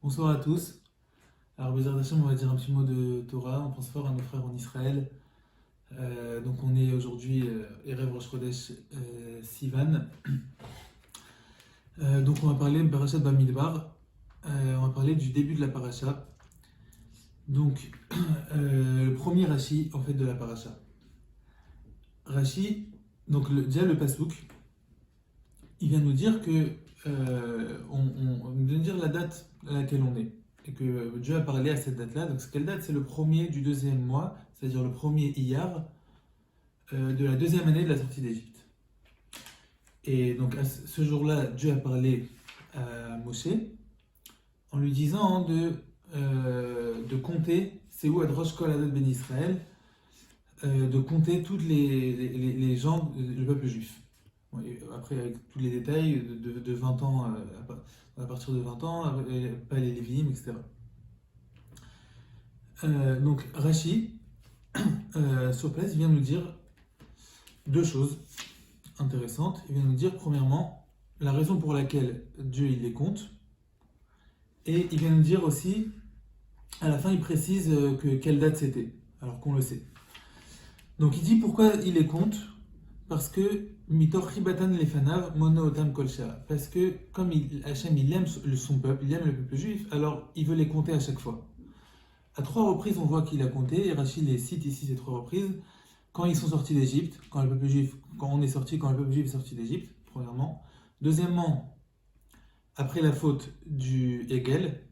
Bonsoir à tous. Alors, Bézard Hachem, on va dire un petit mot de Torah. On pense fort à nos frères en Israël. Donc, on est aujourd'hui Erev Rosh Chodesh Sivan. Donc, on va parler de Parashat Bamidbar. On va parler du début de la paracha. Donc, le premier Rashi en fait de la paracha. Rashi, donc déjà le Pasuk, il vient nous dire que on vient nous dire la date à laquelle on est. Et que Dieu a parlé à cette date-là. Donc, quelle date? C'est le premier du deuxième mois, c'est-à-dire le premier Iyar de la deuxième année de la sortie d'Égypte. Et donc, à ce jour-là, Dieu a parlé à Moshe en lui disant de compter, c'est où Adrosh Kol Adat Ben Israël, de compter toutes les gens, le peuple juif. Bon, après, avec tous les détails, de 20 ans, à partir de 20 ans, pas les Lévi'im, etc. Donc Rashi, sur place, il vient nous dire deux choses intéressantes. Il vient nous dire, premièrement, la raison pour laquelle Dieu il les compte. Et il vient nous dire aussi, à la fin, il précise quelle date c'était, alors qu'on le sait. Donc il dit pourquoi il les compte. Parce que Mitor Chibatan Lefanav Mono Otam Kolsha. Parce que comme Hachem il aime son peuple, il aime le peuple juif, alors il veut les compter à chaque fois. À trois reprises, on voit qu'il a compté, et Rachid les cite ici ces trois reprises. Quand ils sont sortis d'Égypte, quand le peuple juif est sorti d'Égypte, premièrement. Deuxièmement, après la faute du Hegel,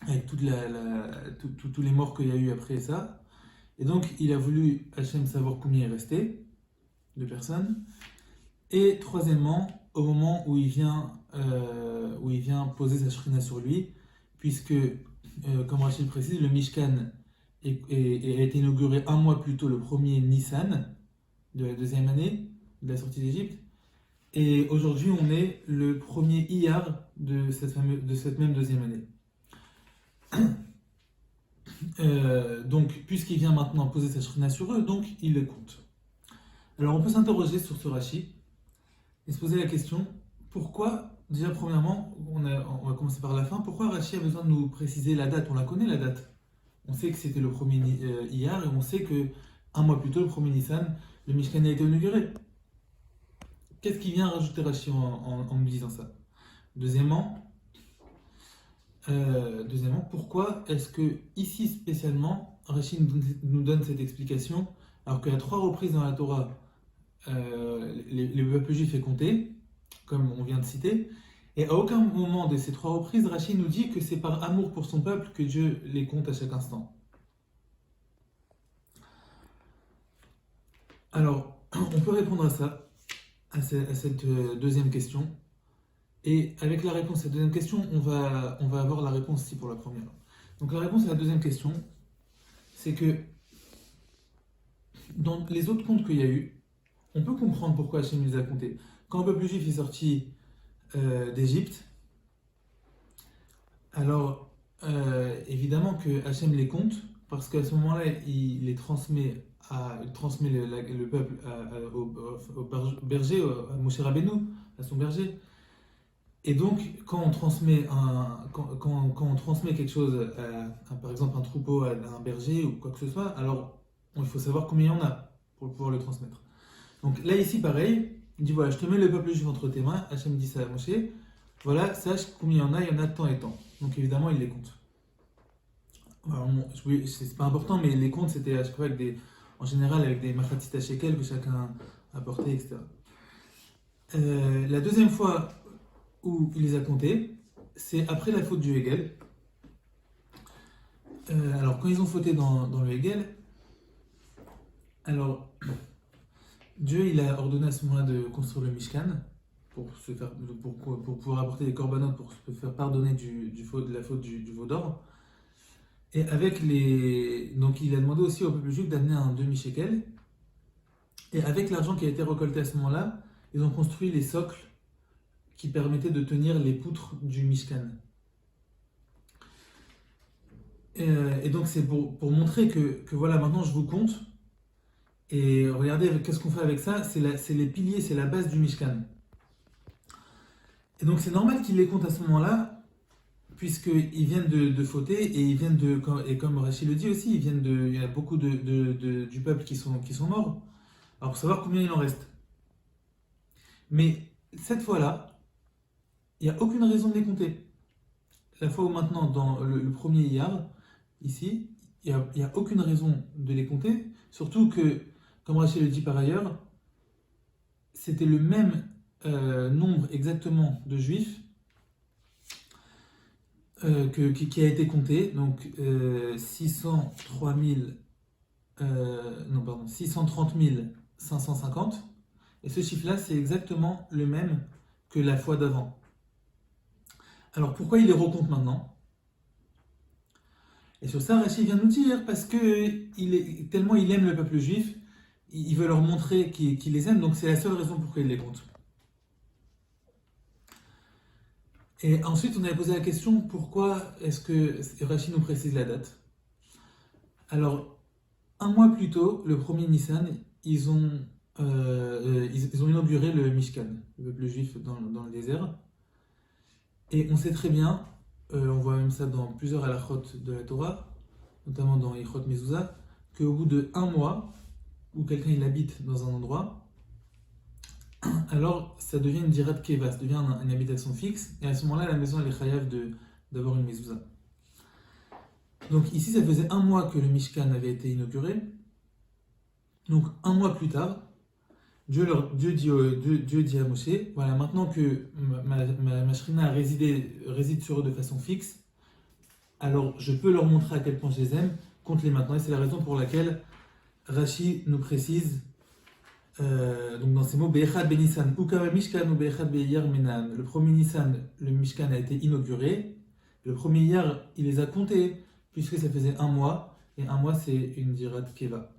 avec tous les morts qu'il y a eu après ça. Et donc, il a voulu Hachem savoir combien il restait de personnes. Et troisièmement, au moment où il vient poser sa shrina sur lui, puisque, comme Rachid précise, le Mishkan a été inauguré un mois plus tôt, le premier Nissan de la deuxième année de la sortie d'Égypte. Et aujourd'hui, on est le premier Iyar de cette même deuxième année. Donc, puisqu'il vient maintenant poser sa shrina sur eux, donc il le compte. Alors, on peut s'interroger sur ce Rashi et se poser la question, pourquoi, déjà premièrement, on va commencer par la fin, pourquoi Rashi a besoin de nous préciser la date? On la connaît la date. On sait que c'était le premier Iyar et on sait que un mois plus tôt, le premier Nissan, le Mishkan a été inauguré. Qu'est-ce qui vient rajouter Rashi en nous disant ça? Deuxièmement, pourquoi est-ce que ici spécialement, Rashi nous donne cette explication alors qu'à trois reprises dans la Torah, le peuple juif est compté, comme on vient de citer, et à aucun moment de ces trois reprises, Rachid nous dit que c'est par amour pour son peuple que Dieu les compte à chaque instant. Alors, on peut répondre à ça, à cette deuxième question, et avec la réponse à cette deuxième question, on va avoir la réponse ici pour la première. Donc la réponse à la deuxième question, c'est que dans les autres comptes qu'il y a eu, on peut comprendre pourquoi Hachem les a comptés. Quand le peuple juif est sorti d'Égypte, alors évidemment que Hachem les compte, parce qu'à ce moment-là, il les transmet, le peuple au berger, à Moshe Rabbeinu, à son berger. Et donc, quand on transmet quelque chose, par exemple un troupeau à un berger ou quoi que ce soit, alors il faut savoir combien il y en a pour pouvoir le transmettre. Donc là, ici, pareil, il dit voilà, je te mets le peuple juif entre tes mains. Hachem dit ça à Moshe. Voilà, sache combien il y en a de temps et temps. Donc évidemment, il les compte. Alors, c'est pas important, mais les comptes, c'était à chaque fois en général avec des machatzit shekel que chacun apportait, etc. La deuxième fois où il les a comptés, c'est après la faute du Hegel. Alors, quand ils ont fauté dans le Hegel, alors Dieu il a ordonné à ce moment-là de construire le Mishkan pour pouvoir apporter des corbanotes pour se faire pardonner de la faute du veau d'or. Et donc il a demandé aussi au peuple juif d'amener un demi-shekel. Et avec l'argent qui a été récolté à ce moment-là, ils ont construit les socles qui permettaient de tenir les poutres du Mishkan. Et donc c'est pour montrer que voilà, maintenant je vous compte. Et regardez, qu'est-ce qu'on fait avec ça? C'est les piliers, c'est la base du Mishkan. Et donc c'est normal qu'il les compte à ce moment-là, puisqu'ils viennent de fauter et ils viennent et comme Rachid le dit aussi, il y a beaucoup du peuple qui sont morts. Alors, pour savoir combien il en reste. Mais cette fois-là, il n'y a aucune raison de les compter. La fois où maintenant, dans le premier Iyar, ici, il n'y a aucune raison de les compter, surtout que, comme Rachid le dit par ailleurs, c'était le même nombre exactement de juifs qui a été compté, donc 630 550, et ce chiffre-là, c'est exactement le même que la fois d'avant. Alors pourquoi il les recompte maintenant? Et sur ça, Rachid vient nous dire, parce que tellement il aime le peuple juif, il veut leur montrer qu'il les aime, donc c'est la seule raison pourquoi il les compte. Et ensuite, on avait posé la question, pourquoi est-ce que Rachid nous précise la date? Alors, un mois plus tôt, le 1er Nissan, ils ont inauguré le Mishkan, le peuple juif dans le désert. Et on sait très bien, on voit même ça dans plusieurs halachot de la Torah, notamment dans Yichot Mezuzah, qu'au bout de un mois, où quelqu'un il habite dans un endroit, alors ça devient une dirat keva, ça devient une habitation fixe, et à ce moment-là, la maison elle est chayav d'avoir une mezouza. Donc ici, ça faisait un mois que le Mishkan avait été inauguré. Donc un mois plus tard, Dieu dit à Moshe, voilà, maintenant que ma shrina réside sur eux de façon fixe, alors je peux leur montrer à quel point je les aime, compte-les maintenant. Et c'est la raison pour laquelle Rashi nous précise, donc dans ces mots, Be'echad Benissan, Ukama Mishkan ou Be'echad Be'iyar Menan. Le premier Nissan, le Mishkan a été inauguré. Le premier Iyar, il les a comptés, puisque ça faisait un mois, et un mois c'est une dirat keva.